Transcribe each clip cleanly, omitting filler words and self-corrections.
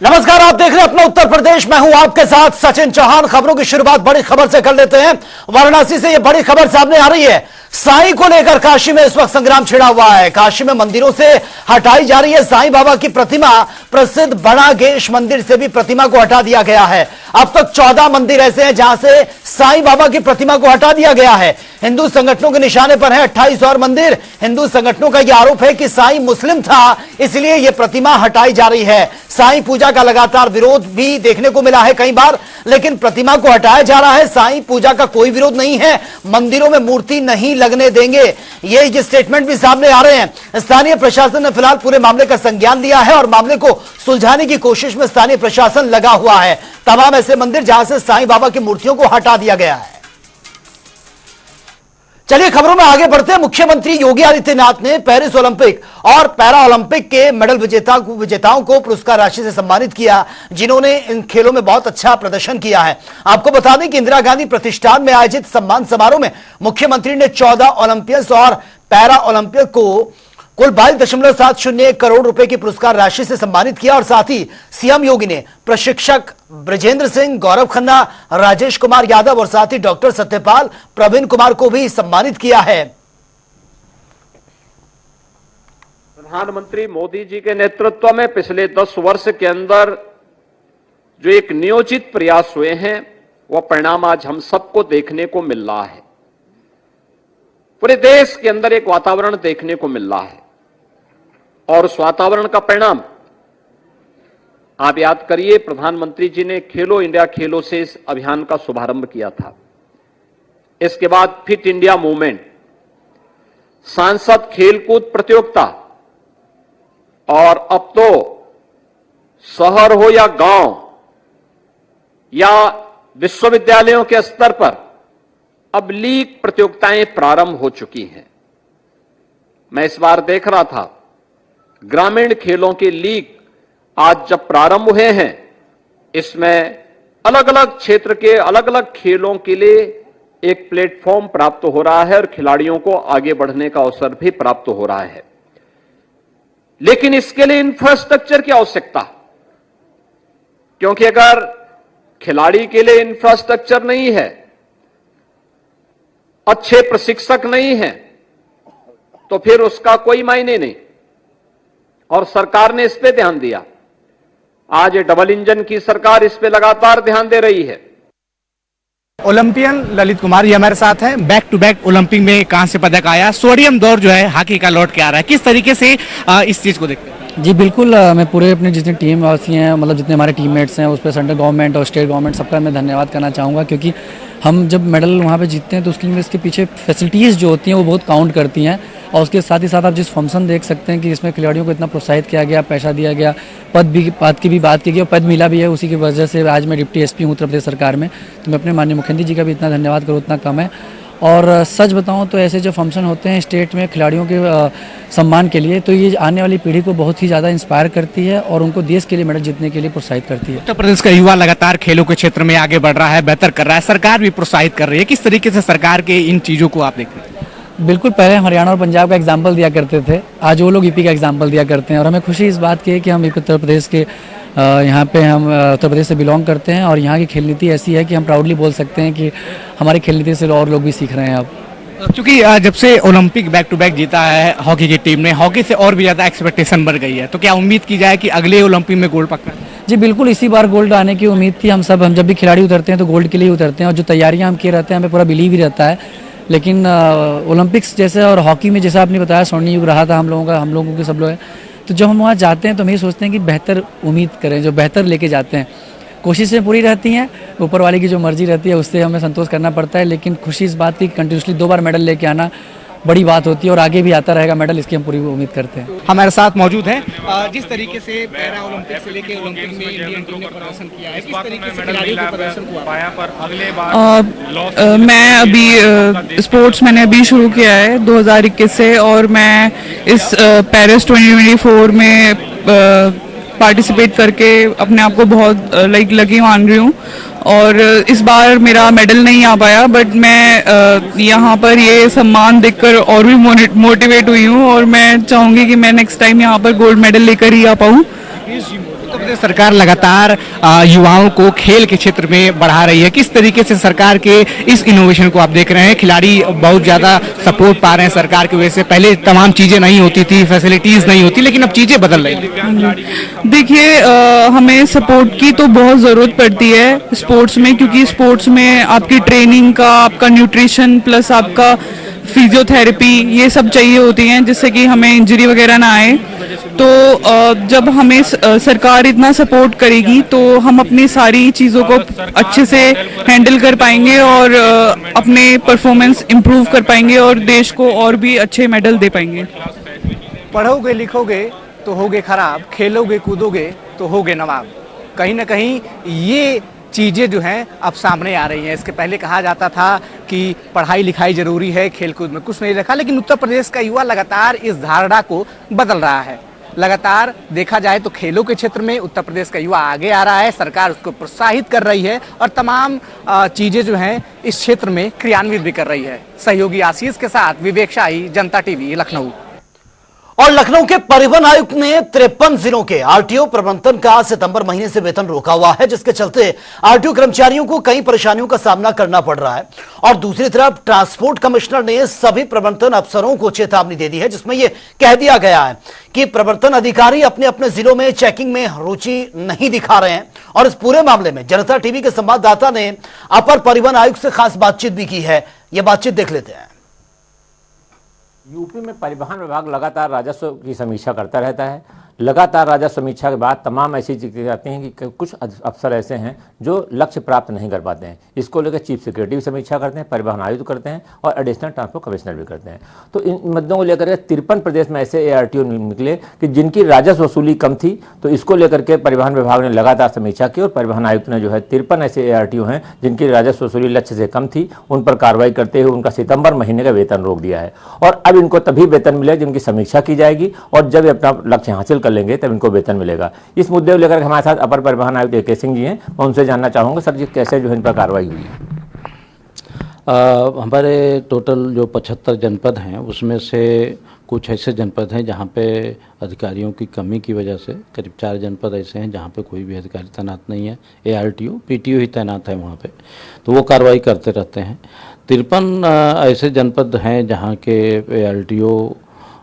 नमस्कार, आप देख रहे हैं अपना उत्तर प्रदेश। मैं हूं आपके साथ सचिन चौहान। खबरों की शुरुआत बड़ी खबर से कर लेते हैं। वाराणसी से यह बड़ी खबर सामने आ रही है। साईं को लेकर काशी में इस वक्त संग्राम छिड़ा हुआ है। काशी में मंदिरों से हटाई जा रही है साईं बाबा की प्रतिमा। प्रसिद्ध बड़ागेश मंदिर से भी प्रतिमा को हटा दिया गया है। अब तक 14 मंदिर ऐसे हैं जहां से साईं बाबा की प्रतिमा को हटा दिया गया है। हिंदू संगठनों के निशाने पर है 28 और मंदिर। हिंदू संगठनों का यह आरोप है कि साईं मुस्लिम था, इसलिए यह प्रतिमा हटाई जा रही है। साईं पूजा का लगातार विरोध भी देखने को मिला है कई बार, लेकिन प्रतिमा को हटाया जा रहा है। साईं पूजा का कोई विरोध नहीं है, मंदिरों में मूर्ति नहीं लगने देंगे, ये स्टेटमेंट भी सामने आ रहे हैं। स्थानीय प्रशासन ने फिलहाल पूरे मामले का संज्ञान लिया है और मामले को सुलझाने की कोशिश में स्थानीय प्रशासन लगा हुआ है। तमाम ऐसे मंदिर जहां से साईं बाबा की मूर्तियों को हटा दिया गया है। चलिए खबरों में आगे बढ़ते हैं। मुख्यमंत्री योगी आदित्यनाथ ने पेरिस ओलंपिक और पैरा ओलंपिक के मेडल विजेताओं को पुरस्कार राशि से सम्मानित किया, जिन्होंने इन खेलों में बहुत अच्छा प्रदर्शन किया है। आपको बता दें कि इंदिरा गांधी प्रतिष्ठान में आयोजित सम्मान समारोह में मुख्यमंत्री ने 14 ओलंपियंस और पैरा ओलंपियक को कुल 22.71 करोड़ रुपए की पुरस्कार राशि से सम्मानित किया और साथ ही सीएम योगी ने प्रशिक्षक ब्रजेंद्र सिंह, गौरव खन्ना, राजेश कुमार यादव और साथ ही डॉक्टर सत्यपाल, प्रवीण कुमार को भी सम्मानित किया है। प्रधानमंत्री मोदी जी के नेतृत्व में पिछले 10 वर्ष के अंदर जो एक नियोजित प्रयास हुए हैं, वह परिणाम आज हम सबको देखने को मिल रहा है। पूरे देश के अंदर एक वातावरण देखने को मिल रहा है और उस वातावरण का परिणाम आप याद करिए, प्रधानमंत्री जी ने खेलो इंडिया खेलों से इस अभियान का शुभारंभ किया था। इसके बाद फिट इंडिया मूवमेंट, सांसद खेलकूद प्रतियोगिता और अब तो शहर हो या गांव या विश्वविद्यालयों के स्तर पर अब लीग प्रतियोगिताएं प्रारंभ हो चुकी हैं। मैं इस बार देख रहा था, ग्रामीण खेलों के लीग आज जब प्रारंभ हुए हैं, इसमें अलग अलग क्षेत्र के अलग अलग खेलों के लिए एक प्लेटफॉर्म प्राप्त हो रहा है और खिलाड़ियों को आगे बढ़ने का अवसर भी प्राप्त हो रहा है। लेकिन इसके लिए इंफ्रास्ट्रक्चर की आवश्यकता, क्योंकि अगर खिलाड़ी के लिए इंफ्रास्ट्रक्चर नहीं है, अच्छे प्रशिक्षक नहीं है, तो फिर उसका कोई मायने नहीं। और सरकार ने इस पे ध्यान दिया। आज डबल इंजन की सरकार इस पे लगातार ध्यान दे रही है। ओलंपियन ललित कुमार ये हमारे साथ हैं। बैक टू बैक ओलंपिक में कांस्य पदक आया, सोडियम दौर जो है हॉकी का लौट के आ रहा है, किस तरीके से इस चीज को देखते हैं? जी बिल्कुल, मैं पूरे अपने जितनी टीम वासी हैं, मतलब जितने हमारे टीममेट्स हैं, उस पर सेंट्रल गवर्नमेंट और स्टेट गवर्नमेंट सबका मैं धन्यवाद करना चाहूँगा, क्योंकि हम जब मेडल वहाँ पे जीतते हैं तो उसके लिए इसके पीछे फैसिलिटीज़ जो होती हैं वो बहुत काउंट करती हैं। और उसके साथ ही साथ आप जिस फंक्शन देख सकते हैं कि इसमें खिलाड़ियों को इतना प्रोत्साहित किया गया, पैसा दिया गया, पद की भी बात की गई और पद मिला भी है। उसी की वजह से आज मैं डिप्टी एसपी हूँ उत्तर प्रदेश सरकार में, तो मैं अपने माननीय मुख्यमंत्री जी का भी इतना धन्यवाद करूँ उतना कम है। और सच बताऊं तो ऐसे जो फंक्शन होते हैं स्टेट में खिलाड़ियों के सम्मान के लिए, तो ये आने वाली पीढ़ी को बहुत ही ज़्यादा इंस्पायर करती है और उनको देश के लिए मेडल जीतने के लिए प्रोत्साहित करती है। उत्तर प्रदेश का युवा लगातार खेलों के क्षेत्र में आगे बढ़ रहा है, बेहतर कर रहा है, सरकार भी प्रोत्साहित कर रही है। किस तरीके से सरकार के इन चीज़ों को आप देखते हैं? बिल्कुल, पहले हरियाणा और पंजाब का एग्जाम्पल दिया करते थे, आज वो लोग यूपी का एग्जाम्पल दिया करते हैं। और हमें खुशी इस बात की है कि हम उत्तर प्रदेश के यहाँ पे हम उत्तर प्रदेश से बिलोंग करते हैं और यहाँ की खेल नीति ऐसी है कि हम प्राउडली बोल सकते हैं कि हमारी खेल नीति से और लोग भी सीख रहे हैं अब। क्योंकि जब से ओलंपिक बैक टू बैक जीता है हॉकी की टीम ने, हॉकी से और भी ज़्यादा एक्सपेक्टेशन बढ़ गई है, तो क्या उम्मीद की जाए कि अगले ओलंपिक में गोल्ड पक्का? जी बिल्कुल, इसी बार गोल्ड आने की उम्मीद थी। हम जब भी खिलाड़ी उतरते हैं तो गोल्ड के लिए उतरते हैं और जो तैयारियाँ हम किए रहते हैं हमें पूरा बिलीव ही रहता है। लेकिन ओलंपिक्स जैसे और हॉकी में जैसा आपने बताया स्वर्ण युग रहा था हम लोगों के सब लोग, तो जब हम वहाँ जाते हैं तो हम ये सोचते हैं कि बेहतर उम्मीद करें, जो बेहतर लेके जाते हैं। कोशिशें पूरी रहती हैं, ऊपर वाले की जो मर्जी रहती है उससे हमें संतोष करना पड़ता है, लेकिन खुशी इस बात की कंटिन्यूसली 2 बार मेडल लेके आना बड़ी बात होती है और आगे भी आता रहेगा मेडल, इसकी हम पूरी उम्मीद करते हैं। हमारे साथ मौजूद हैं जिस तरीके से पैरा ओलंपिक से लेके ओलंपिक में इंडियन टीम ने प्रदर्शन किया है, किस तरीके से खिलाड़ियों का प्रदर्शन हुआ? मैं अभी स्पोर्ट्स मैंने अभी शुरू किया है 2021 से और मैं इस पेरिस 2024 में पार्टिसिपेट करके अपने आप को बहुत लकी मान रही हूँ। और इस बार मेरा मेडल नहीं आ पाया, बट मैं यहाँ पर ये सम्मान देखकर और भी मोटिवेट हुई हूँ और मैं चाहूँगी कि मैं नेक्स्ट टाइम यहाँ पर गोल्ड मेडल लेकर ही आ पाऊँ। से सरकार लगातार युवाओं को खेल के क्षेत्र में बढ़ा रही है, किस तरीके से सरकार के इस इनोवेशन को आप देख रहे हैं? खिलाड़ी बहुत ज्यादा सपोर्ट पा रहे हैं सरकार की वजह से। पहले तमाम चीजें नहीं होती थी, फैसिलिटीज नहीं होती, लेकिन अब चीजें बदल रही हैं। देखिए, हमें सपोर्ट की तो बहुत ज़रूरत पड़ती है स्पोर्ट्स में, क्योंकि स्पोर्ट्स में आपकी ट्रेनिंग का, आपका न्यूट्रिशन प्लस आपका फिजियोथेरेपी, ये सब चाहिए होती हैं जिससे कि हमें इंजरी वगैरह ना आए। तो जब हमें सरकार इतना सपोर्ट करेगी तो हम अपनी सारी चीज़ों को अच्छे से हैंडल कर पाएंगे और अपने परफॉर्मेंस इम्प्रूव कर पाएंगे और देश को और भी अच्छे मेडल दे पाएंगे। पढ़ोगे लिखोगे तो होगे खराब, खेलोगे कूदोगे तो होगे नवाब। कहीं ना कहीं ये चीज़ें जो हैं अब सामने आ रही हैं। इसके पहले कहा जाता था कि पढ़ाई लिखाई जरूरी है, खेलकूद में कुछ नहीं रखा, लेकिन उत्तर प्रदेश का युवा लगातार इस धारणा को बदल रहा है। लगातार देखा जाए तो खेलों के क्षेत्र में उत्तर प्रदेश का युवा आगे आ रहा है, सरकार उसको प्रोत्साहित कर रही है और तमाम चीज़ें जो हैं इस क्षेत्र में क्रियान्वित भी कर रही है। सहयोगी आशीष के साथ विवेक शाही, जनता टीवी, लखनऊ। और लखनऊ के परिवहन आयुक्त ने 53 जिलों के आरटीओ प्रबंधन का सितंबर महीने से वेतन रोका हुआ है, जिसके चलते आरटीओ कर्मचारियों को कई परेशानियों का सामना करना पड़ रहा है। और दूसरी तरफ ट्रांसपोर्ट कमिश्नर ने सभी प्रबंधन अफसरों को चेतावनी दे दी है, जिसमें यह कह दिया गया है कि प्रवर्तन अधिकारी अपने अपने जिलों में चेकिंग में रुचि नहीं दिखा रहे हैं। और इस पूरे मामले में जनता टीवी के संवाददाता ने अपर परिवहन आयुक्त से खास बातचीत भी की है। यह बातचीत देख लेते हैं। यूपी में परिवहन विभाग लगातार राजस्व की समीक्षा करता रहता है। लगातार राजस्व समीक्षा के बाद तमाम ऐसी चीज़ें आती हैं कि कुछ अफसर ऐसे हैं जो लक्ष्य प्राप्त नहीं कर पाते हैं। इसको लेकर चीफ सेक्रेटरी भी समीक्षा करते हैं, परिवहन आयुक्त करते हैं और एडिशनल ट्रांसपोर्ट कमिश्नर भी करते हैं। तो इन मुद्दों को लेकर 53 प्रदेश में ऐसे ARTO निकले कि जिनकी राजस्व वसूली कम थी, तो इसको लेकर के परिवहन विभाग ने लगातार समीक्षा की और परिवहन आयुक्त ने जो है 53 ऐसे ARTO हैं जिनकी राजस्व वसूली लक्ष्य से कम थी, उन पर कार्रवाई करते हुए उनका सितंबर महीने का वेतन रोक दिया है। और अब इनको तभी वेतन मिलेगा जिनकी समीक्षा की जाएगी और जब अपना लक्ष्य हासिल कर लेंगे तब इनको वेतन मिलेगा। इस मुद्दे को लेकर हमारे साथ अपर परिवहन आयुक्त AK सिंह जी हैं, मैं उनसे जानना चाहूँगा सर जी कैसे जो इन पर कार्रवाई हुई है। हमारे टोटल जो 75 जनपद हैं उसमें से कुछ ऐसे जनपद हैं जहाँ पे अधिकारियों की कमी की वजह से करीब 4 जनपद ऐसे हैं जहाँ पे कोई भी अधिकारी तैनात नहीं है। ARTO PTO ही तैनात है वहाँ पे, तो वो कार्रवाई करते रहते हैं। 53 ऐसे जनपद हैं जहाँ के ARTO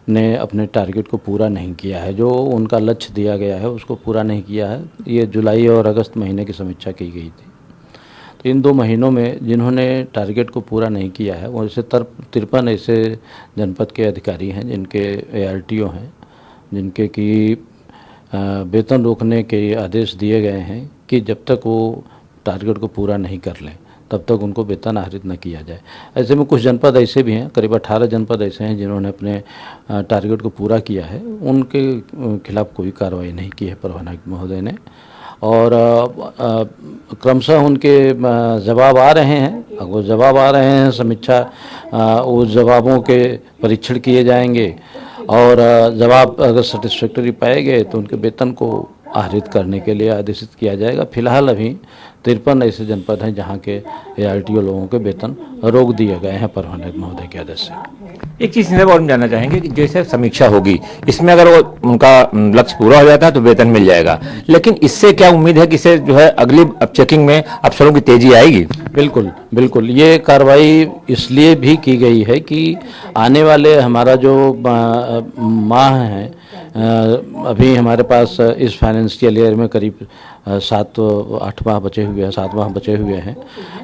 ने अपने टारगेट को पूरा नहीं किया है, जो उनका लक्ष्य दिया गया है उसको पूरा नहीं किया है। ये जुलाई और अगस्त महीने की समीक्षा की गई थी। तो इन 2 महीनों में जिन्होंने टारगेट को पूरा नहीं किया है वो ऐसे 53 ऐसे जनपद के अधिकारी हैं जिनके ARTO हैं, जिनके कि वेतन रोकने के आदेश दिए गए हैं कि जब तक वो टारगेट को पूरा नहीं कर लें तब तक उनको वेतन आहरित न किया जाए। ऐसे में कुछ जनपद ऐसे भी हैं, करीब 18 जनपद ऐसे हैं जिन्होंने अपने टारगेट को पूरा किया है, उनके खिलाफ कोई कार्रवाई नहीं की है परिवहन आयुक्त महोदय ने। और क्रमशः उनके जवाब आ रहे हैं, अगर जवाब आ रहे हैं समीक्षा, उस जवाबों के परीक्षण किए जाएंगे और जवाब अगर सेटिस्फैक्टरी पाए गए तो उनके वेतन को आहरित करने के लिए आदेशित किया जाएगा। फिलहाल अभी 53 ऐसे जनपद हैं जहां के ARTO लोगों के वेतन रोक दिए गए हैं परिवहन आयुक्त महोदय के आदेश से। एक चीज़ और हम जानना चाहेंगे कि जैसे समीक्षा होगी इसमें अगर वो उनका लक्ष्य पूरा हो जाता है तो वेतन मिल जाएगा, लेकिन इससे क्या उम्मीद है कि इससे जो है अगली अब चेकिंग में अफसरों की तेजी आएगी? बिल्कुल बिल्कुल, ये कार्रवाई इसलिए भी की गई है कि आने वाले हमारा जो माह है, अभी हमारे पास इस फाइनेंशियल ईयर में करीब 7-8 माह बचे हुए हैं, 7 माह बचे हुए हैं।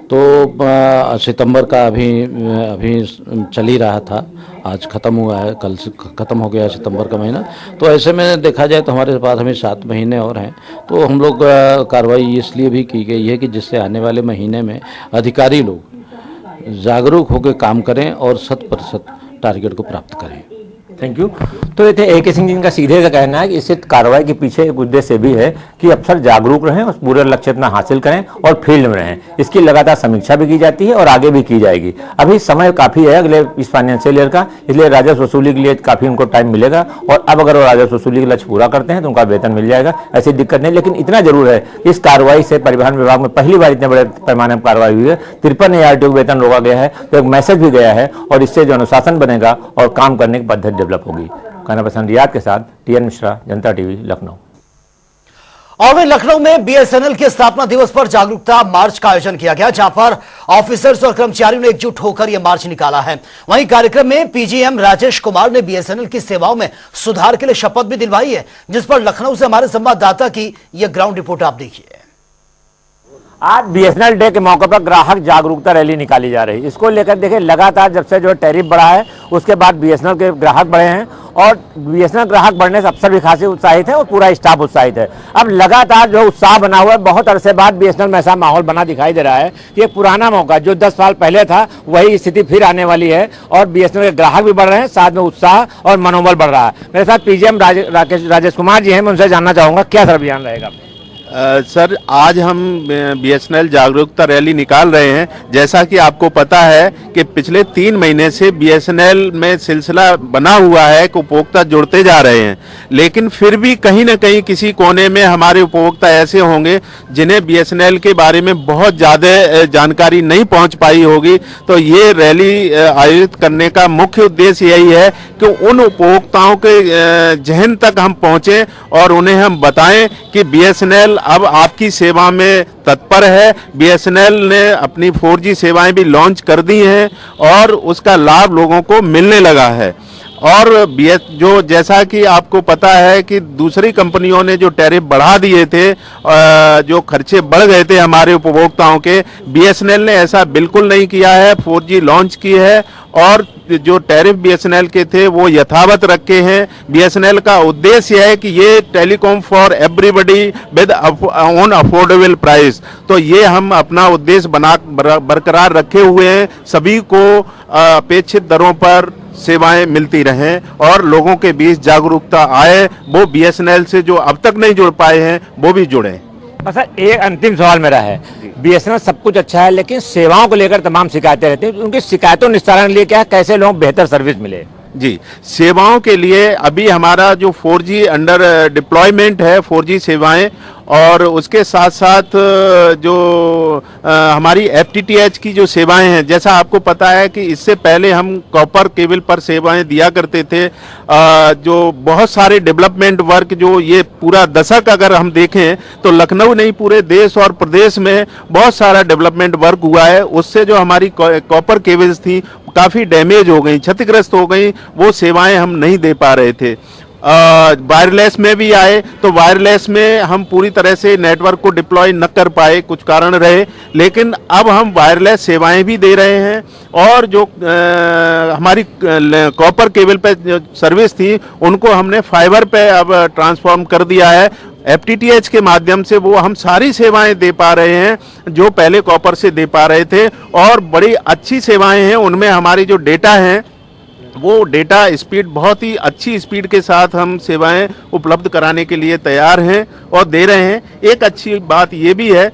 तो सितंबर का अभी चल ही रहा था, आज ख़त्म हुआ है, कल से ख़त्म हो गया सितंबर का महीना। तो ऐसे में देखा जाए तो हमारे पास हमें 7 महीने और हैं। तो हम लोग कार्रवाई इसलिए भी की गई है कि जिससे आने वाले महीने में अधिकारी लोग जागरूक होकर काम करें और 100% टारगेट को प्राप्त करें। Thank you. तो ये थे AK सिंह जी का सीधे का कहना है कि इससे कार्रवाई के पीछे एक उद्देश्य भी है कि अफसर जागरूक रहें और पूरे लक्ष्य अपना हासिल करें और फील्ड में रहें। इसकी लगातार समीक्षा भी की जाती है और आगे भी की जाएगी। अभी समय काफ़ी है अगले इस फाइनेंशियल ईयर का, इसलिए राजस्व वसूली के लिए काफ़ी उनको टाइम मिलेगा और अब अगर वो राजस्व वसूली का लक्ष्य पूरा करते हैं तो उनका वेतन मिल जाएगा, ऐसी दिक्कत नहीं। लेकिन इतना जरूर है इस कार्रवाई से परिवहन विभाग में पहली बार इतने बड़े पैमाने पर कार्रवाई हुई है। 53 ARTO को वेतन रोका गया है, तो एक मैसेज भी गया है और इससे जो अनुशासन बनेगा और काम करने की पद्धति डेवलप होगी। खाना पसंद रियाद के साथ TN मिश्रा, जनता टीवी, लखनऊ। और वहीं लखनऊ में बीएसएनएल के स्थापना दिवस पर जागरूकता मार्च का आयोजन किया गया, जहां पर ऑफिसर्स और कर्मचारियों ने एकजुट होकर यह मार्च निकाला है। वहीं कार्यक्रम में पीजीएम राजेश कुमार ने बीएसएनएल की सेवाओं में सुधार के लिए शपथ भी दिलवाई है, जिस पर लखनऊ से हमारे संवाददाता की यह ग्राउंड रिपोर्ट आप देखिए। आज बीएसएनएल डे के मौके पर ग्राहक जागरूकता रैली निकाली जा रही है। इसको लेकर देखिए, लगातार जब से जो टैरिफ बढ़ा है उसके बाद बीएसएनएल के ग्राहक बढ़े हैं और बीएसएनएल ग्राहक बढ़ने से अफसर भी खासे उत्साहित है और पूरा स्टाफ उत्साहित है। अब लगातार जो उत्साह बना हुआ है, बहुत अरसे बाद बीएसएनएल में ऐसा माहौल बना दिखाई दे रहा है कि एक पुराना मौका जो 10 साल पहले था वही स्थिति फिर आने वाली है और बीएसएनएल के ग्राहक भी बढ़ रहे हैं, साथ में उत्साह और मनोबल बढ़ रहा है। मेरे साथ पीजीएम राजेश कुमार जी हैं, मैं उनसे जानना चाहूँगा क्या सर अभियान रहेगा। सर, आज हम बीएसएनएल जागरूकता रैली निकाल रहे हैं। जैसा कि आपको पता है कि पिछले 3 महीने से बीएसएनएल में सिलसिला बना हुआ है कि उपभोक्ता जुड़ते जा रहे हैं, लेकिन फिर भी कहीं ना कहीं किसी कोने में हमारे उपभोक्ता ऐसे होंगे जिन्हें बीएसएनएल के बारे में बहुत ज़्यादा जानकारी नहीं पहुंच पाई होगी। तो ये रैली आयोजित करने का मुख्य उद्देश्य यही है कि उन उपभोक्ताओं के जहन तक हम पहुँचें और उन्हें हम बताएं कि बीएसएनएल अब आपकी सेवा में तत्पर है। बीएसएनएल ने अपनी 4G सेवाएं भी लॉन्च कर दी हैं और उसका लाभ लोगों को मिलने लगा है। और जो जैसा कि आपको पता है कि दूसरी कंपनियों ने जो टैरिफ बढ़ा दिए थे, जो खर्चे बढ़ गए थे हमारे उपभोक्ताओं के, बीएसएनएल ने ऐसा बिल्कुल नहीं किया है। 4G लॉन्च की है और जो टैरिफ बीएसएनएल के थे वो यथावत रखे हैं। बीएसएनएल का उद्देश्य है कि ये telecom for everybody with on affordable price. तो ये हम अपना उद्देश्य बरकरार रखे हुए हैं, सभी को अपेक्षित दरों पर सेवाएं मिलती रहें और लोगों के बीच जागरूकता आए। वो बीएसएनएल से जो अब तक नहीं जुड़ पाए हैं वो भी जुड़े। सर, एक अंतिम सवाल मेरा है, बीएसएनएल सब कुछ अच्छा है लेकिन सेवाओं को लेकर तमाम शिकायतें रहती हैं, उनकी शिकायतों निस्तारण के लिए क्या है, कैसे लोगों को बेहतर सर्विस मिले। जी, सेवाओं के लिए अभी हमारा जो 4G अंडर डिप्लॉयमेंट है, 4G सेवाएं, और उसके साथ साथ जो हमारी FTTH की जो सेवाएं हैं, जैसा आपको पता है कि इससे पहले हम कॉपर केबल पर सेवाएं दिया करते थे। जो बहुत सारे डेवलपमेंट वर्क, जो ये पूरा दशक अगर हम देखें तो लखनऊ नहीं पूरे देश और प्रदेश में बहुत सारा डेवलपमेंट वर्क हुआ है। उससे जो हमारी कॉपर केबल्स थी काफ़ी डैमेज हो गई, क्षतिग्रस्त हो गई, वो सेवाएं हम नहीं दे पा रहे थे। वायरलेस में भी आए तो वायरलेस में हम पूरी तरह से नेटवर्क को डिप्लॉय न कर पाए, कुछ कारण रहे, लेकिन अब हम वायरलेस सेवाएं भी दे रहे हैं। और जो हमारी कॉपर केबल पे जो सर्विस थी उनको हमने फाइबर पे अब ट्रांसफॉर्म कर दिया है। FTTH के माध्यम से वो हम सारी सेवाएं दे पा रहे हैं जो पहले कॉपर से दे पा रहे थे, और बड़ी अच्छी सेवाएं हैं। उनमें हमारी जो डेटा हैं वो डेटा स्पीड बहुत ही अच्छी स्पीड के साथ हम सेवाएं उपलब्ध कराने के लिए तैयार हैं और दे रहे हैं। एक अच्छी बात ये भी है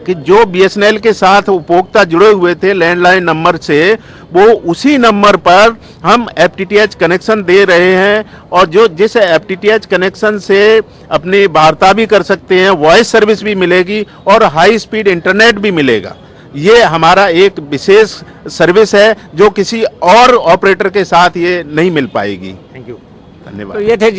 कि जो बीएसएनएल के साथ उपभोक्ता जुड़े हुए थे लैंडलाइन नंबर से, वो उसी नंबर पर हम FTTH कनेक्शन दे रहे हैं और जो जिस FTTH कनेक्शन से अपनी वार्ता भी कर सकते हैं, वॉइस सर्विस भी मिलेगी और हाई स्पीड इंटरनेट भी मिलेगा। ये हमारा एक विशेष सर्विस है जो किसी और ऑपरेटर के साथ ये नहीं मिल पाएगी। थैंक यू, धन्यवाद। तो ये थे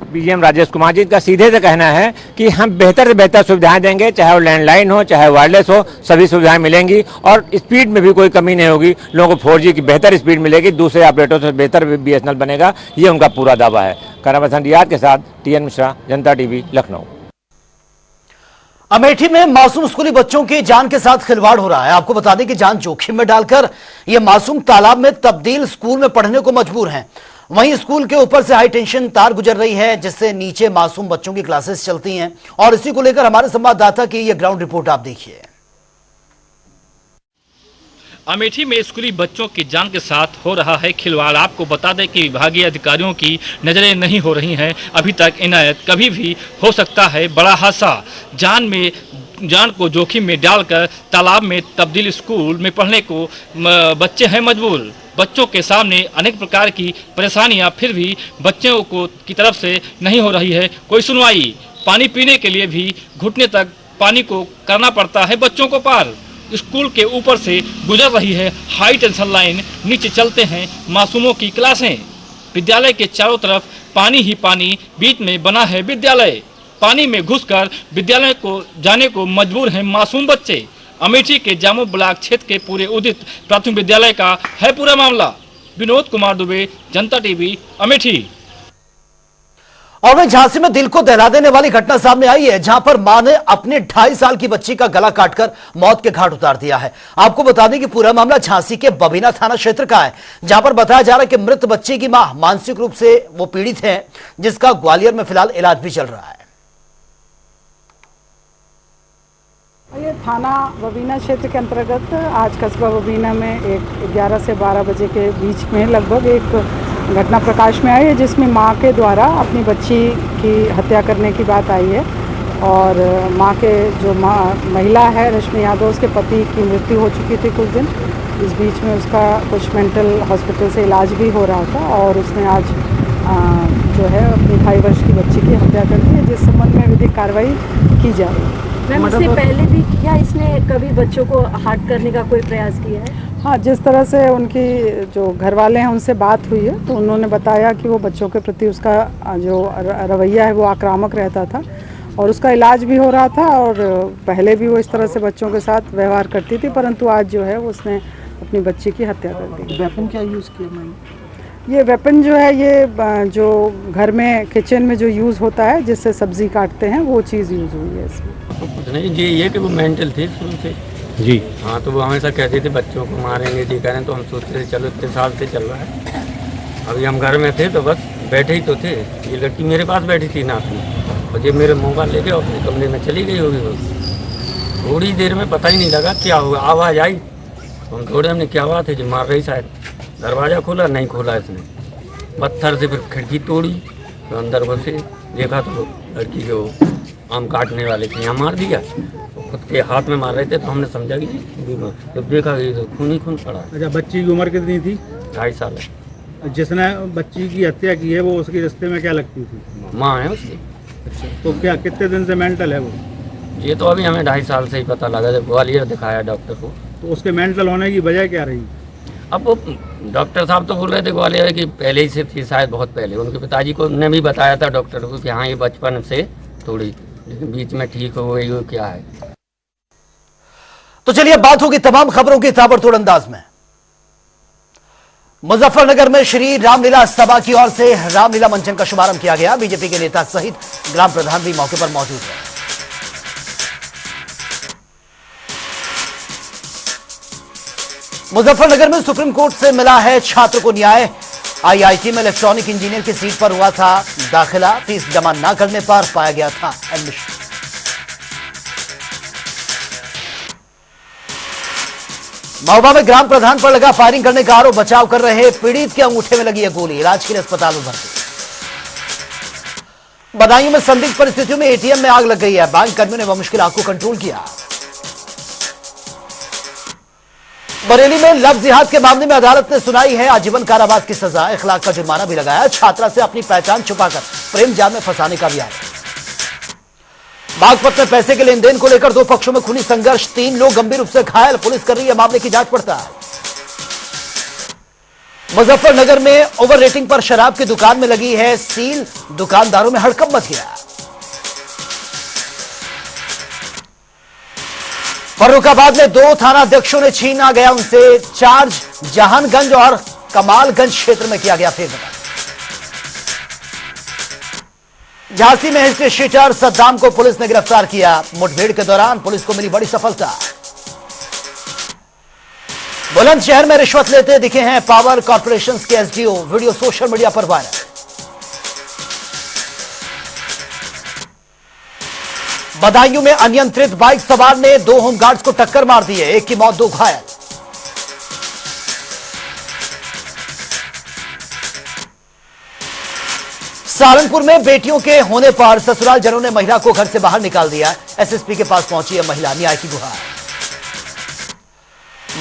पीजीएम राजेश कुमार जी का सीधे से कहना है कि हम बेहतर से बेहतर सुविधाएं देंगे, चाहे वो लैंडलाइन हो चाहे वायरलेस हो, सभी सुविधाएं मिलेंगी और स्पीड में भी कोई कमी नहीं होगी। लोगों को 4G की बेहतर स्पीड मिलेगी, दूसरे ऑपरेटरों से बेहतर बीएसएनएल बनेगा, ये उनका पूरा दावा है। कैमरामैन रियाद के साथ TN मिश्रा, जनता टीवी, लखनऊ। अमेठी में मासूम स्कूली बच्चों की जान के साथ खिलवाड़ हो रहा है। आपको बता दें कि जान जोखिम में डालकर ये मासूम तालाब में तब्दील स्कूल में पढ़ने को मजबूर हैं। वहीं स्कूल के ऊपर से हाई टेंशन तार गुजर रही है जिससे नीचे मासूम बच्चों की क्लासेस चलती हैं, और इसी को लेकर हमारे संवाददाता की यह ग्राउंड रिपोर्ट आप देखिए। अमेठी में स्कूली बच्चों की जान के साथ हो रहा है खिलवाड़। आपको बता दें कि विभागीय अधिकारियों की नज़रें नहीं हो रही हैं अभी तक इनायत। कभी भी हो सकता है बड़ा हादसा। जान को जोखिम में डालकर तालाब में तब्दील स्कूल में पढ़ने को बच्चे हैं मजबूर। बच्चों के सामने अनेक प्रकार की परेशानियां, फिर भी बच्चों को की तरफ से नहीं हो रही है कोई सुनवाई। पानी पीने के लिए भी घुटने तक पानी को करना पड़ता है बच्चों को पार। स्कूल के ऊपर से गुजर रही है हाई टेंशन लाइन, नीचे चलते हैं मासूमों की क्लासें। विद्यालय के चारों तरफ पानी ही पानी, बीच में बना है विद्यालय। पानी में घुसकर विद्यालय को जाने को मजबूर हैं मासूम बच्चे। अमेठी के जामो ब्लॉक क्षेत्र के पूरे उदित प्राथमिक विद्यालय का है पूरा मामला। विनोद कुमार दुबे, जनता टीवी, अमेठी। और वहीं झांसी में दिल को दहला देने वाली घटना सामने आई है, जहां पर मां ने अपने 2.5 साल की बच्ची का गला काटकर मौत के घाट उतार दिया है। आपको बता दें कि पूरा मामला झांसी के बबीना थाना क्षेत्र का है, जहां पर बताया जा रहा है कि मृत बच्ची की मां मानसिक रूप से वो पीड़ित है, जिसका ग्वालियर में फिलहाल इलाज भी चल रहा है। ये थाना बबीना क्षेत्र के अंतर्गत आज कस्बा बबीना में एक 11 से 12 बजे के बीच में लगभग एक घटना प्रकाश में आई है, जिसमें मां के द्वारा अपनी बच्ची की हत्या करने की बात आई है। और मां के जो महिला है रश्मि यादव, उसके पति की मृत्यु हो चुकी थी कुछ दिन। इस बीच में उसका कुछ मेंटल हॉस्पिटल से इलाज भी हो रहा था और उसने आज जो है अपनी 2.5 वर्ष की बच्ची की हत्या कर दी है, जिस संबंध में विधिक कार्रवाई की जा रही है। मैम, इससे पहले भी क्या इसने कभी बच्चों को हर्ट करने का कोई प्रयास किया है? हाँ, जिस तरह से उनकी जो घर वाले हैं उनसे बात हुई है, तो उन्होंने बताया कि वो बच्चों के प्रति उसका जो रवैया है वो आक्रामक रहता था और उसका इलाज भी हो रहा था। और पहले भी वो इस तरह से बच्चों के साथ व्यवहार करती थी, परंतु आज जो है उसने अपनी बच्ची की हत्या कर दी। वेपन क्या यूज़ किया मैंने? ये वेपन जो है, ये जो घर में किचन में जो यूज़ होता है जिससे सब्जी काटते हैं, वो चीज़ यूज़ हुई है इसमें। तो कुछ नहीं, ये कि वो मेंटल थी शुरू से जी। हाँ, तो वो हमेशा कहते थे बच्चों को मारेंगे ये करें, तो हम सोचते थे चलो इतने साल से चल रहा है। अभी हम घर में थे तो बस बैठे ही तो थे, ये लड़की मेरे पास बैठी थी नाथ में, और ये मेरे मोबाइल लेके अपने कमरे में चली गई होगी। वो थोड़ी देर में पता ही नहीं लगा क्या हुआ, आवाज़ आई, हम थोड़े हमने क्या बात है जो मार रही शायद। दरवाज़ा खोला, नहीं खोला इसने, पत्थर से फिर खिड़की तोड़ी, तो अंदर घुसे, देखा तो लड़की जो आम काटने वाले थे यहाँ मार दिया, खुद के हाथ में मार रहे थे, तो हमने समझा कि जब देखा कि तो खून ही खून पड़ा। अच्छा, बच्ची की उम्र कितनी थी? 2.5 साल है। जिसने बच्ची की हत्या की है वो उसके रिश्ते में क्या लगती थी? माँ है उसकी। अच्छा, तो क्या कितने दिन से मेंटल है वो? ये तो अभी हमें 2.5 साल से ही पता लगा जब ग्वालियर दिखाया डॉक्टर को। तो उसके मेंटल होने की वजह क्या रही? अब वो डॉक्टर साहब तो बोल रहे थे ग्वालियर की पहले ही से थी, शायद बहुत पहले। उनके पिताजी को ने भी बताया था डॉक्टर को कि हाँ ये बचपन से थोड़ी, लेकिन बीच में ठीक हो गई, वो क्या है। तो चलिए बात होगी तमाम खबरों की ताबड़तोड़ अंदाज में। मुजफ्फरनगर में श्री रामलीला सभा की ओर से रामलीला मंचन का शुभारंभ किया गया। बीजेपी के नेता सहित ग्राम प्रधान भी मौके पर मौजूद है। मुजफ्फरनगर में सुप्रीम कोर्ट से मिला है छात्र को न्याय। आईआईटी में इलेक्ट्रॉनिक इंजीनियर की सीट पर हुआ था दाखिला, फीस जमा न करने पर पाया गया था एडमिशन। महोबा में ग्राम प्रधान पर लगा फायरिंग करने का आरोप, बचाव कर रहे पीड़ित के अंगूठे में लगी है गोली, इलाज के लिए अस्पताल में भर्ती। बदायूं में संदिग्ध परिस्थितियों में एटीएम में आग लग गई है, बैंक कर्मियों ने बमुश्किल आग को कंट्रोल किया। बरेली में लव जिहाद के मामले में अदालत ने सुनाई है आजीवन कारावास की सजा, 1 लाख का जुर्माना भी लगाया। छात्रा से अपनी पहचान छुपाकर प्रेम जाल में फंसाने का भी आरोप। बागपत में पैसे के लेन देन को लेकर 2 पक्षों में खूनी संघर्ष, 3 लोग गंभीर रूप से घायल, पुलिस कर रही है मामले की जांच पड़ताल। मुजफ्फरनगर में ओवर रेटिंग पर शराब की दुकान में लगी है सील, दुकानदारों में हड़कंप मच गया। फर्रुखाबाद में 2 थाना अध्यक्षों ने छीना गया उनसे चार्ज, जहानगंज और कमालगंज क्षेत्र में किया गया फेरबदल। झांसी में हिस्ट्री शीटर सद्दाम को पुलिस ने गिरफ्तार किया, मुठभेड़ के दौरान पुलिस को मिली बड़ी सफलता। बुलंदशहर में रिश्वत लेते दिखे हैं पावर कॉर्पोरेशन के एसडीओ, वीडियो सोशल मीडिया पर वायरल। बदायूं में अनियंत्रित बाइक सवार ने 2 होमगार्ड्स को टक्कर मार दी है, 1 की मौत 2 घायल। सहारनपुर में बेटियों के होने पर ससुराल जनों ने महिला को घर से बाहर निकाल दिया, एसएसपी के पास पहुंची है महिला, न्याय की गुहार।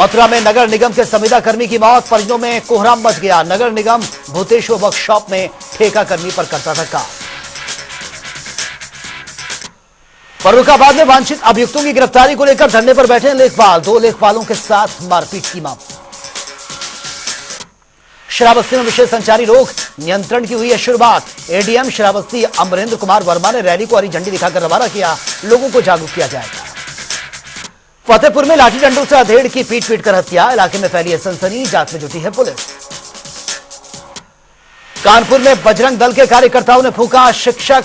मथुरा में नगर निगम के संविदा कर्मी की मौत, परिजनों में कोहराम मच गया। नगर निगम भूतेश्वर वर्कशॉप में ठेका कर्मी पर करता था काम। फर्रुखाबाद में वांछित अभियुक्तों की गिरफ्तारी को लेकर धरने पर बैठे लेखपाल, 2 लेखपालों के साथ मारपीट की मामला। श्रावस्ती में विशेष संचारी रोग नियंत्रण की हुई है शुरुआत। एडीएम श्रावस्ती अमरेंद्र कुमार वर्मा ने रैली को हरी झंडी दिखाकर रवाना किया, लोगों को जागरूक किया जाएगा। फतेहपुर में लाठी डंडों से अधेड़ की पीट पीट कर हत्या, इलाके में फैली है सनसनी, जांच में जुटी है पुलिस। कानपुर में बजरंग दल के कार्यकर्ताओं ने फूंका शिक्षक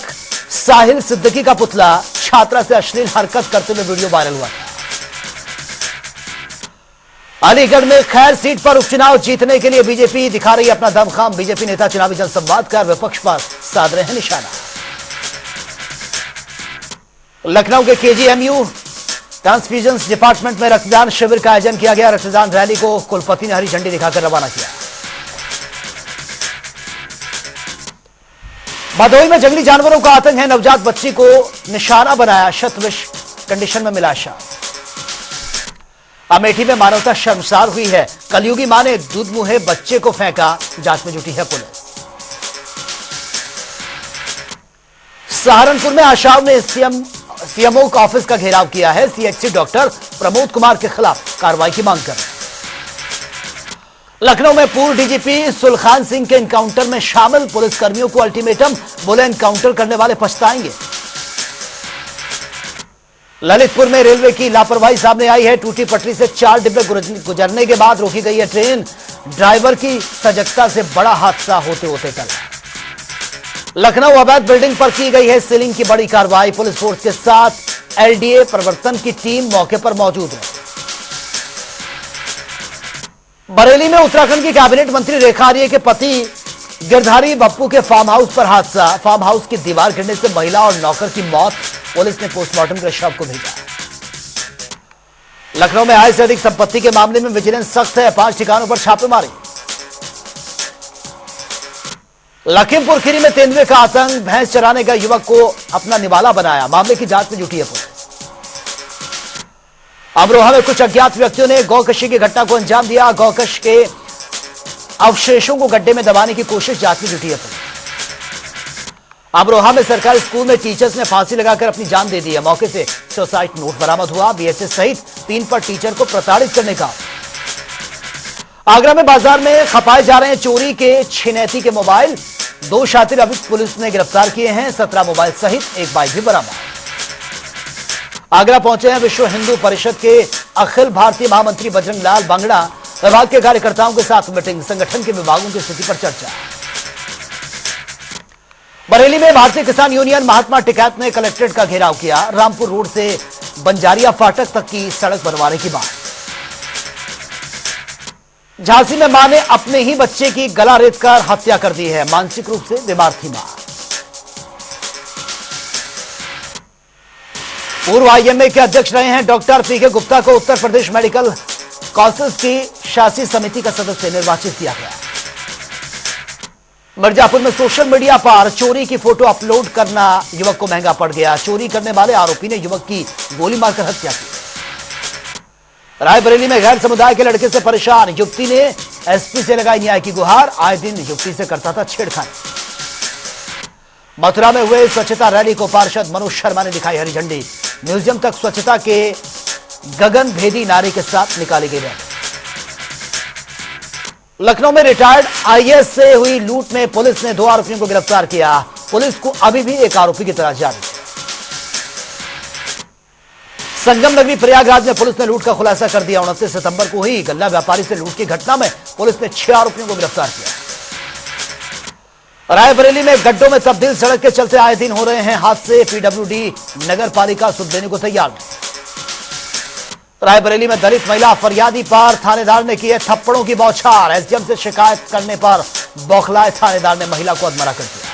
साहिल सिद्दीकी का पुतला, छात्रा से अश्लील हरकत करते हुए वीडियो वायरल हुआ। अलीगढ़ में खैर सीट पर उपचुनाव जीतने के लिए बीजेपी दिखा रही है अपना दमखम। बीजेपी नेता चुनावी जनसंवाद कर विपक्ष पर साध रहे हैं निशाना। लखनऊ के केजीएमयू ट्रांसफ्यूजन डिपार्टमेंट में रक्तदान शिविर का आयोजन किया गया। रक्तदान रैली को कुलपति ने हरी झंडी दिखाकर रवाना किया। भदोही में जंगली जानवरों का आतंक है, नवजात बच्ची को निशाना बनाया, शतविष कंडीशन में मिला शव। अमेठी में मानवता शर्मसार हुई है, कलयुगी मां ने दूध मुंहे बच्चे को फेंका, जांच में जुटी है पुलिस। सहारनपुर में आशाओं ने सीएमओ का ऑफिस का घेराव किया है, सीएचसी डॉक्टर प्रमोद कुमार के खिलाफ कार्रवाई की मांग कर। लखनऊ में पूर्व डीजीपी सुलखान सिंह के एनकाउंटर में शामिल पुलिसकर्मियों को अल्टीमेटम, बोले एनकाउंटर करने वाले पछताएंगे। ललितपुर में रेलवे की लापरवाही सामने आई है, टूटी पटरी से 4 डिब्बे गुजरने के बाद रोकी गई है ट्रेन, ड्राइवर की सजगता से बड़ा हादसा होते होते टला। लखनऊ अवैध बिल्डिंग पर की गई है सीलिंग की बड़ी कार्रवाई, पुलिस फोर्स के साथ एलडीए प्रवर्तन की टीम मौके पर मौजूद है। बरेली में उत्तराखंड की कैबिनेट मंत्री रेखा आर्य के पति गिरधारी बप्पू के फार्म हाउस पर हादसा, फार्म हाउस की दीवार गिरने से महिला और नौकर की मौत, पुलिस ने पोस्टमार्टम के शव को भेजा। लखनऊ में आय से अधिक संपत्ति के मामले में विजिलेंस सख्त है, 5 ठिकानों पर छापेमारी। लखीमपुर खीरी में तेंदुए का आतंक, भैंस चराने का युवक को अपना निवाला बनाया, मामले की जांच में जुटी है पुलिस। अमरोहा में कुछ अज्ञात व्यक्तियों ने गौकशी की घटना को अंजाम दिया, गौकश के अवशेषों को गड्ढे में दबाने की कोशिश, जांच में जुटी है पुलिस। अमरोहा में सरकारी स्कूल में टीचर्स ने फांसी लगाकर अपनी जान दे दी है, मौके से सुसाइड नोट बरामद हुआ, बीएसएस सहित 3 पर टीचर को प्रताड़ित करने का। आगरा में बाजार में खपाए जा रहे हैं चोरी के छिनैती के मोबाइल, 2 शातिर अभी पुलिस ने गिरफ्तार किए हैं, 17 मोबाइल सहित 1 बाइक भी बरामद। आगरा पहुंचे हैं विश्व हिंदू परिषद के अखिल भारतीय महामंत्री बजरंग लाल बांगड़ा, विभाग के कार्यकर्ताओं के साथ मीटिंग, संगठन के विभागों की स्थिति पर चर्चा। बरेली में भारतीय किसान यूनियन महात्मा टिकैत ने कलेक्ट्रेट का घेराव किया, रामपुर रोड से बंजारिया फाटक तक की सड़क बनवाने की मांग। झांसी में मां ने अपने ही बच्चे की गला रेतकर हत्या कर दी है, मानसिक रूप से बीमार थी मां। पूर्व आईएमए के अध्यक्ष रहे हैं डॉक्टर पीके गुप्ता को उत्तर प्रदेश मेडिकल काउंसिल की शासी समिति का सदस्य निर्वाचित किया गया। मिर्जापुर में सोशल मीडिया पर चोरी की फोटो अपलोड करना युवक को महंगा पड़ गया, चोरी करने वाले आरोपी ने युवक की गोली मारकर हत्या की। रायबरेली में गैर समुदाय के लड़के से परेशान युवती ने एसपी से लगाई न्याय की गुहार, आए दिन युवती से करता था छेड़खानी। मथुरा में हुए स्वच्छता रैली को पार्षद मनोज शर्मा ने दिखाई हरी झंडी, म्यूजियम तक स्वच्छता के गगन भेदी नारे के साथ निकाली गई रैली। लखनऊ में रिटायर्ड आईएएस से हुई लूट में पुलिस ने 2 आरोपियों को गिरफ्तार किया, पुलिस को अभी भी एक आरोपी की तलाश जारी है। संगम नगरी प्रयागराज में पुलिस ने लूट का खुलासा कर दिया, 29 सितंबर को हुई गल्ला व्यापारी से लूट की घटना में पुलिस ने 6 आरोपियों को गिरफ्तार किया। रायबरेली में गड्ढों में तब्दील सड़क के चलते आए दिन हो रहे हैं हादसे, पीडब्ल्यूडी नगर पालिका सुध देने को तैयार नहीं। रायबरेली में दलित महिला फरियादी पर थानेदार ने किए थप्पड़ों की बौछार, एसडीएम से शिकायत करने पर बौखलाए थानेदार ने महिला को अधमरा कर दिया।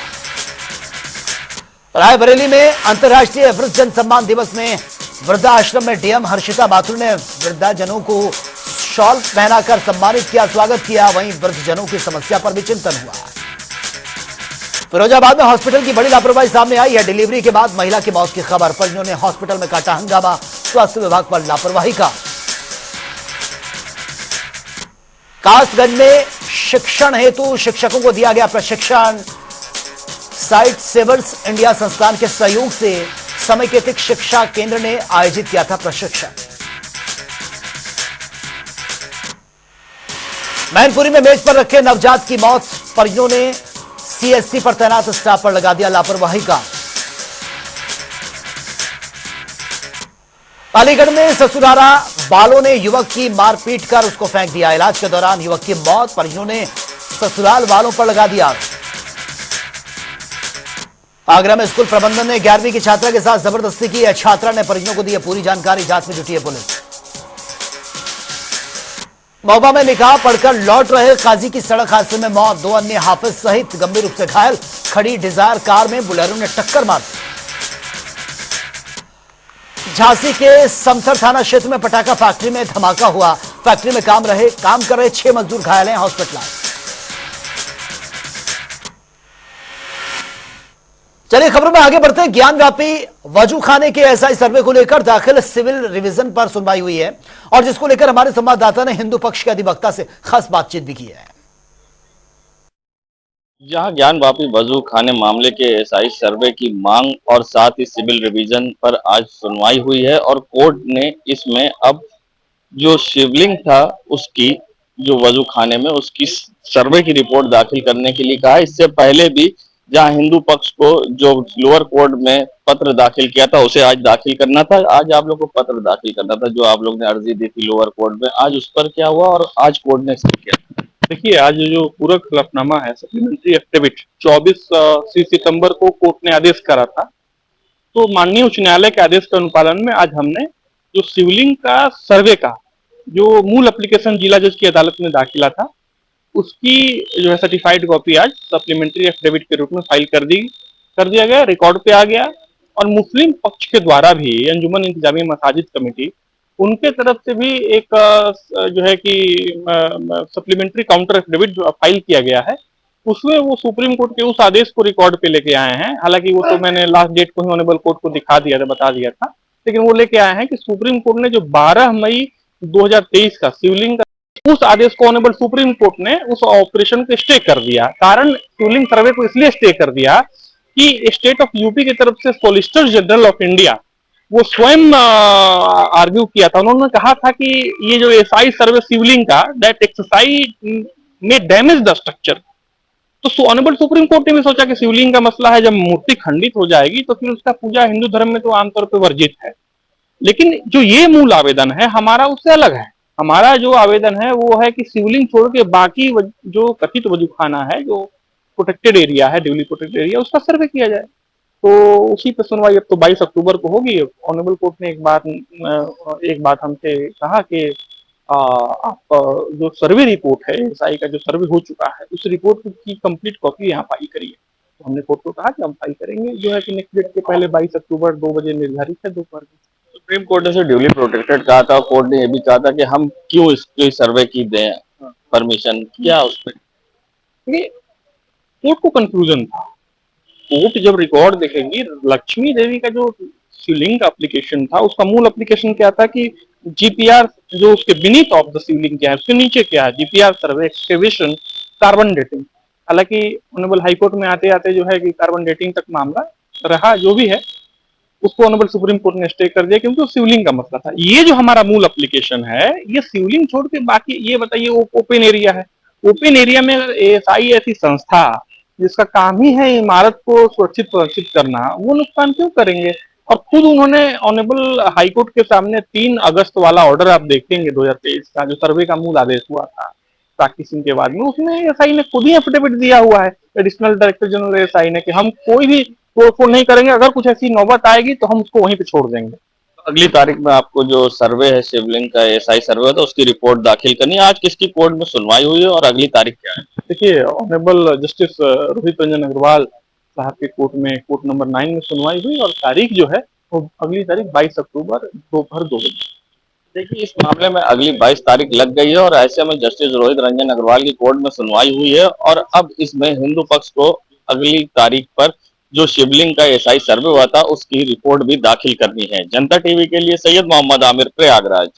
रायबरेली में अंतर्राष्ट्रीय वृद्ध जन सम्मान दिवस में वृद्धाश्रम में डीएम हर्षिता माथुर ने वृद्धाजनों को शॉल पहनाकर सम्मानित किया, स्वागत किया, वहीं वृद्धजनों की समस्या पर भी चिंतन हुआ। फिरोजाबाद में हॉस्पिटल की बड़ी लापरवाही सामने आई है, डिलीवरी के बाद महिला की मौत की खबर, परिजनों ने हॉस्पिटल में काटा हंगामा, स्वास्थ्य विभाग पर लापरवाही का। कासगंज में शिक्षण हेतु शिक्षकों को दिया गया प्रशिक्षण, साइट सेवर्स इंडिया संस्थान के सहयोग से समेकित शिक्षा केंद्र ने आयोजित किया था प्रशिक्षण। मैनपुरी में मेज पर रखे नवजात की मौत, परिजनों ने सीएससी पर तैनात स्टाफ पर लगा दिया लापरवाही का। अलीगढ़ में ससुरारा बालों ने युवक की मारपीट कर उसको फेंक दिया। इलाज के दौरान युवक की मौत, परिजनों ने ससुराल वालों पर लगा दिया। आगरा में स्कूल प्रबंधन ने 11वीं की छात्रा के साथ जबरदस्ती की। छात्रा ने परिजनों को दी पूरी जानकारी, जांच में जुटी है पुलिस। महोबा में निकाह पढ़कर लौट रहे काजी की सड़क हादसे में मौत, 2 अन्य हाफिज सहित गंभीर रूप से घायल। खड़ी डिजायर कार में बुलेरो ने टक्कर मार दी। झांसी के समथर थाना क्षेत्र में पटाखा फैक्ट्री में धमाका हुआ। फैक्ट्री में काम कर रहे 6 मजदूर घायल हैं, हॉस्पिटल। चलिए खबरों में आगे बढ़ते हैं। ज्ञान व्यापी वजू खाने के एसआई सर्वे को लेकर दाखिल सिविल रिवीजन पर सुनवाई हुई है और जिसको लेकर हमारे संवाददाता ने हिंदू पक्ष के अधिवक्ता से खास बातचीत भी की है। जहां ज्ञान व्यापी वजू खाने मामले के एसआई सर्वे की मांग और साथ ही सिविल रिवीजन पर आज सुनवाई हुई है और कोर्ट ने इसमें अब जो शिवलिंग था उसकी जो वजू खाने में उसकी सर्वे की रिपोर्ट दाखिल करने के लिए कहा। इससे पहले भी जहां हिंदू पक्ष को जो लोअर कोर्ट में पत्र दाखिल किया था उसे आज दाखिल करना था। आज आप लोग को पत्र दाखिल करना था जो आप लोग ने अर्जी दी थी लोअर कोर्ट में, आज उस पर क्या हुआ और आज कोर्ट ने इसे किया? देखिए, आज जो पूरक हलफनामा है सप्लीमेंट्री एफिडेविट 24 सितंबर को कोर्ट ने आदेश करा था, तो माननीय उच्च न्यायालय के आदेश के अनुपालन में आज हमने जो शिवलिंग का सर्वे का जो मूल एप्लीकेशन जिला जज की अदालत में दाखिला था उसकी जो है सर्टिफाइड कॉपी आज सप्लीमेंट्री एफिडेविट के रूप में फाइल कर दिया गया, रिकॉर्ड पे आ गया। और मुस्लिम पक्ष के द्वारा भी अंजुमन इंतजामिया मसाजिद कमेटी उनके तरफ से भी एक जो है कि सप्लीमेंट्री काउंटर एफिडेविट फाइल किया गया है। उसमें वो सुप्रीम कोर्ट के उस आदेश को रिकॉर्ड पे लेके आए हैं। हालांकि वो तो मैंने लास्ट डेट को ही ऑनरेबल कोर्ट को बता दिया था, लेकिन वो लेके आए हैं कि सुप्रीम कोर्ट ने जो 12 मई 2023 का शिवलिंग का उस आदेश को ऑनरेबल सुप्रीम कोर्ट ने उस ऑपरेशन को स्टे कर दिया। कारण शिवलिंग सर्वे को इसलिए स्टे कर दिया कि स्टेट ऑफ यूपी की तरफ से सॉलिसिटर जनरल ऑफ इंडिया वो स्वयं आर्ग्यू किया था। उन्होंने कहा था कि ये जो एसआई सर्वे शिवलिंग का दैट एक्सरसाइज में डैमेज द स्ट्रक्चर। तो ऑनरेबल सुप्रीम कोर्ट ने भी सोचा कि शिवलिंग का मसला है, जब मूर्ति खंडित हो जाएगी तो फिर उसका पूजा हिंदू धर्म में तो आमतौर पर वर्जित है। लेकिन जो ये मूल आवेदन है हमारा उससे अलग है। हमारा जो आवेदन है वो है कि शिवलिंग छोड़ के बाकी जो कथित वजूखाना है, जो प्रोटेक्टेड एरिया है, ड्यूली प्रोटेक्टेड एरिया, उसका सर्वे किया जाए। तो उसी पर सुनवाई अब तो 22 अक्टूबर को होगी। ऑनरेबल कोर्ट ने एक बात हमसे कहा कि आप जो सर्वे रिपोर्ट है एसआई का जो सर्वे हो चुका है उस रिपोर्ट की कंप्लीट कॉपी यहाँ फाइल करिए। तो हमने कोर्ट को कहा कि हम फाइल करेंगे, जो है कि नेक्स्ट डेट के पहले 22 अक्टूबर 2 बजे निर्धारित है दोपहर को। सुप्रीम कोर्ट ने से ड्यूली प्रोटेक्टेड कहा था, कोर्ट ने यह भी कहा था कि हम क्यों इसकी सर्वे की दें परमिशन, क्या उस पर कोर्ट को कंफ्यूजन था। कोर्ट जब रिकॉर्ड देखेंगी, लक्ष्मी देवी का जो शिवलिंग का एप्लीकेशन था उसका मूल एप्लीकेशन क्या था कि जीपीआर जो उसके बीनीथ ऑफ द शिवलिंग क्या है, उसके नीचे क्या है, जीपीआर सर्वे एक्सकेवेशन कार्बन डेटिंग। हालांकि ऑनरेबल हाईकोर्ट में आते आते जो है कि कार्बन डेटिंग तक मामला रहा, जो भी है उसको ऑनरेबल सुप्रीम कोर्ट ने स्टे कर दिया क्योंकि शिवलिंग का मसला था। ये जो हमारा मूल एप्लीकेशन है ये शिवलिंग छोड़ के बाकी ये बताइए ओपन एरिया है। ओपन एरिया में एएसआई ऐसी संस्था जिसका काम ही है इमारत को सुरक्षित करना, वो नुकसान क्यों करेंगे? और खुद उन्होंने ऑनरेबल हाईकोर्ट के सामने 3 अगस्त वाला ऑर्डर आप देखेंगे 2023 का जो सर्वे का मूल आदेश हुआ था साक्षी सिंह के बाद में, उसमें एएसआई ने खुद ही एफिडेविट दिया हुआ है एडिशनल डायरेक्टर जनरल एएसआई ने कि हम कोई भी तोड़फोड़ नहीं करेंगे, अगर कुछ ऐसी नौबत आएगी तो हम उसको वहीं पे छोड़ देंगे। अगली तारीख में आपको जो सर्वे है शिवलिंग का एसआई सर्वे था उसकी रिपोर्ट दाखिल करनी है। आज किसकी कोर्ट में सुनवाई हुई है और अगली तारीख क्या है? देखिए, ऑनरेबल जस्टिस रोहित रंजन अग्रवाल साहब के कोर्ट में कोर्ट नंबर 9 में सुनवाई हुई और तारीख जो है वो अगली तारीख 22 अक्टूबर दोपहर 2 बजे। देखिए, इस मामले में अगली 22 तारीख लग गई है और ऐसे में जस्टिस रोहित रंजन अग्रवाल की कोर्ट में सुनवाई हुई है और अब इसमें हिंदू पक्ष को अगली तारीख पर जो शिवलिंग का एसआई सर्वे हुआ था उसकी रिपोर्ट भी दाखिल करनी है। जनता टीवी के लिए सैयद मोहम्मद आमिर, प्रयागराज।